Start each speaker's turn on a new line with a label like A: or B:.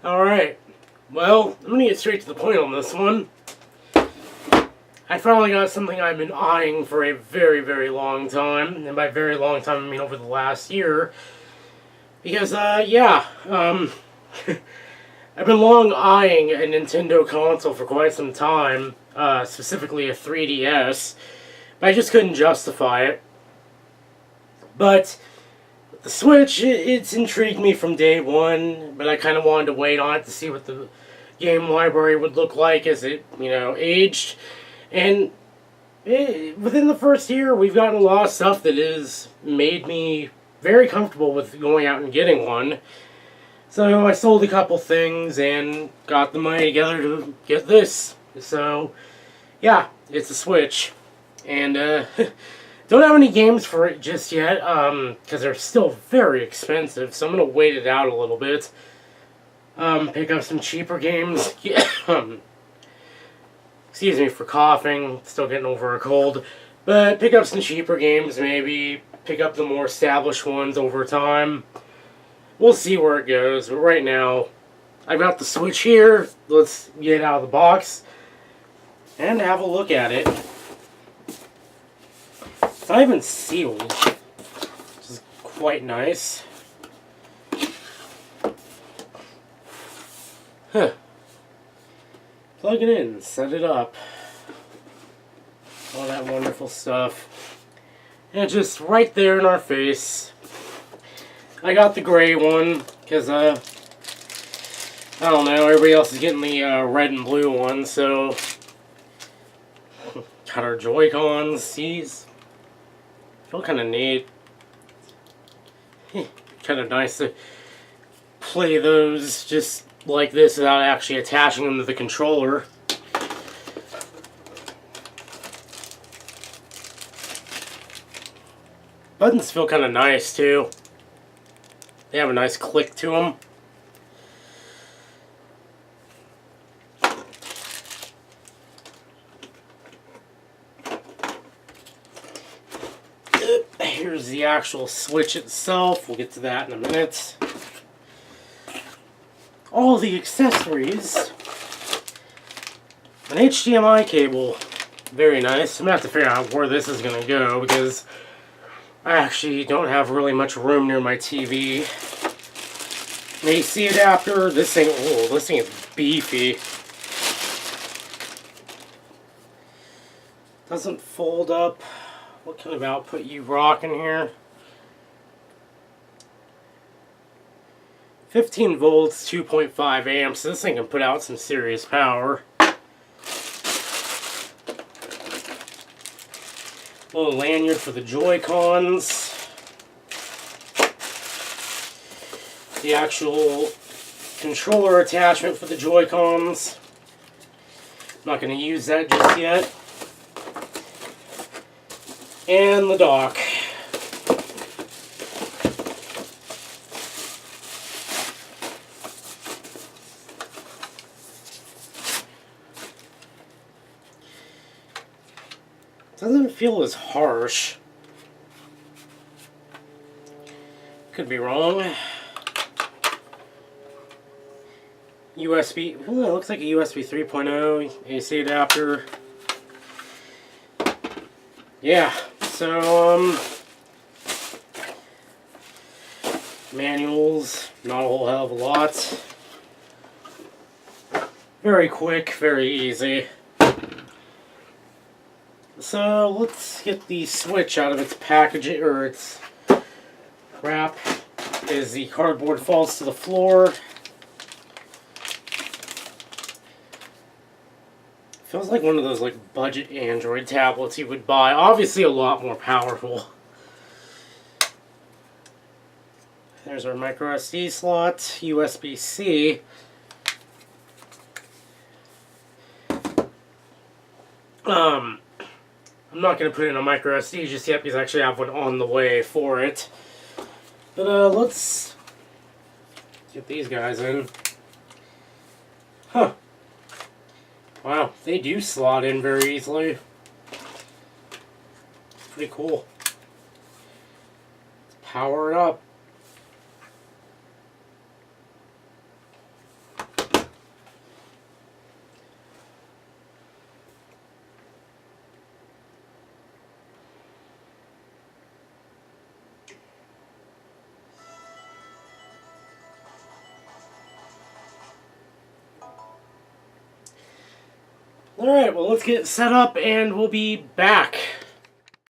A: Alright, well, I'm gonna get straight to the point on this one. I finally got something I've been eyeing for a very, very long time, and by very long time I mean over the last year. Because, I've been long eyeing a Nintendo console for quite some time, specifically a 3DS, but I just couldn't justify it. But the Switch, it's intrigued me from day one, but I kind of wanted to wait on it to see what the game library would look like as it, aged. And within the first year, we've gotten a lot of stuff that has made me very comfortable with going out and getting one. So I sold a couple things and got the money together to get this. So, yeah, it's a Switch. And, don't have any games for it just yet, because they're still very expensive, so I'm going to wait it out a little bit. Pick up some cheaper games. Excuse me for coughing, still getting over a cold. But pick up some cheaper games, maybe. Pick up the more established ones over time. We'll see where it goes, but right now, I've got the Switch here. Let's get it out of the box and have a look at it. It's not even sealed, which is quite nice. Huh. Plug it in, set it up. All that wonderful stuff. And just right there in our face. I got the gray one, because, I don't know, everybody else is getting the red and blue one, so... Got our Joy-Cons, these. Feel kind of neat. Kind of nice to play those just like this without actually attaching them to the controller. Buttons feel kind of nice too. They have a nice click to them. Here's the actual Switch itself. We'll get to that in a minute. All the accessories. An HDMI cable. Very nice. I'm going to have to figure out where this is going to go because I actually don't have really much room near my TV. An AC adapter. This thing is beefy. Doesn't fold up. What kind of output you rocking here? 15 volts, 2.5 amps. This thing can put out some serious power. Little lanyard for the Joy-Cons. The actual controller attachment for the Joy-Cons. I'm not going to use that just yet. And the dock. Doesn't feel as harsh. Could be wrong. USB, well, it looks like a USB 3.0 AC adapter. Yeah, so, manuals, not a whole hell of a lot. Very quick, very easy. So, let's get the Switch out of its packaging, or its wrap, as the cardboard falls to the floor. Feels like one of those like budget Android tablets you would buy. Obviously a lot more powerful. There's our micro SD slot, USB-C. I'm not going to put in a micro SD just yet because I actually have one on the way for it. But let's get these guys in. Huh. Wow, they do slot in very easily. Pretty cool. Let's power it up. Alright, well, let's get set up and we'll be back.